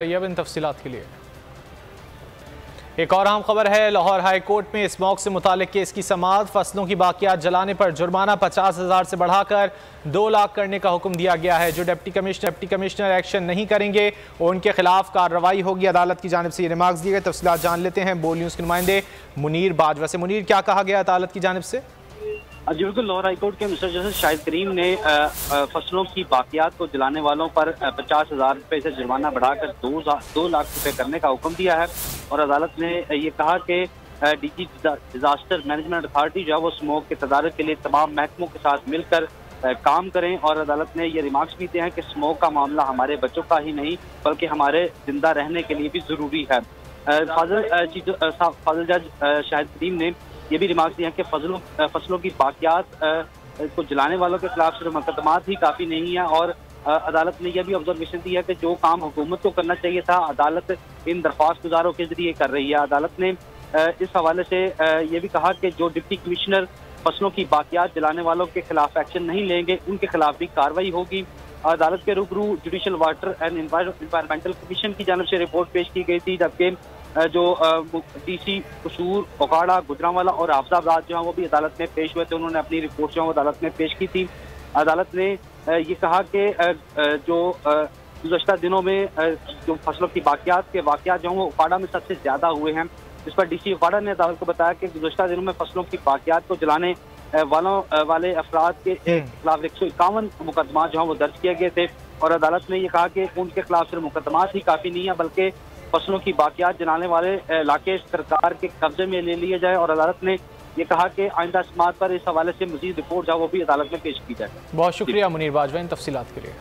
इन तफसीलात के लिए एक और अहम खबर है। लाहौर हाई कोर्ट में स्मोक से मुतालिक केस की समाअत। फसलों की बाकियात जलाने पर जुर्माना 50,000 से बढ़ाकर 2 लाख करने का हुक्म दिया गया है। जो डिप्टी कमिश्नर एक्शन नहीं करेंगे और उनके खिलाफ कार्रवाई होगी। अदालत की जानिब से ये रिमार्क्स दिए गए। तफसीलात जान लेते हैं बोल न्यूज़ के नुमाइंदे मुनीर बाजवा से। मुनीर, क्या कहा गया अदालत की जानिब से? जी बिल्कुल, लाहौर हाईकोर्ट के मिस्टर जस्टिस शाहिद करीम ने फसलों की बाकियात को जलाने वालों पर 50,000 रुपये से जुर्माना बढ़ाकर 2 लाख रुपये करने का हुक्म दिया है। और अदालत ने ये कहा कि डीजी डिजास्टर मैनेजमेंट अथॉरिटी जो है वो स्मोक के तदारक के लिए तमाम महकमों के साथ मिलकर काम करें। और अदालत ने ये रिमार्क्स भी दिए हैं कि स्मोक का मामला हमारे बच्चों का ही नहीं बल्कि हमारे जिंदा रहने के लिए भी ज़रूरी है। फाजिल जज शाहिद करीम ने ये भी रिमार्क्स दिया कि फसलों की बाकियात को जलाने वालों के खिलाफ सिर्फ मुकदमात ही काफ़ी नहीं है। और अदालत ने यह भी ऑब्जर्वेशन दी है कि जो काम हुकूमत को करना चाहिए था अदालत इन दरख्वास्त गुजारों के जरिए कर रही है। अदालत ने इस हवाले से ये भी कहा कि जो डिप्टी कमिश्नर फसलों की बाकियात जलाने वालों के खिलाफ एक्शन नहीं लेंगे उनके खिलाफ भी कार्रवाई होगी। अदालत के रूबरू judicial water and environmental commission की जानिब से रिपोर्ट पेश की गई थी, जबकि जो डीसी कसूर, ओकाड़ा, गुजरांवाला और हाफजाबाद जो है वो भी अदालत में पेश हुए थे। उन्होंने अपनी रिपोर्ट जो है वो अदालत में पेश की थी। अदालत ने ये कहा कि जो गुज़श्ता दिनों में जो फसलों की बाकियात के वाक़यात जो हैं वो ओकाड़ा में सबसे ज़्यादा हुए हैं। इस पर डीसी ओकाड़ा ने अदालत को बताया कि गुज़श्ता दिनों में फसलों की बाकियात को जलाने वाले अफराद के खिलाफ 151 मुकदमा जो हैं वो दर्ज किए गए थे। और अदालत ने यह कहा कि उनके खिलाफ सिर्फ मुकदमात ही काफ़ी नहीं है बल्कि फसलों की बाकियात जलाने वाले इलाके सरकार के कब्जे में ले लिए जाए। और अदालत ने यह कहा कि आइंदा समाअत पर इस हवाले से मजीद रिपोर्ट जो है वो भी अदालत में पेश की जाए। बहुत शुक्रिया मुनीर बाजवा इन तफसीलात के लिए।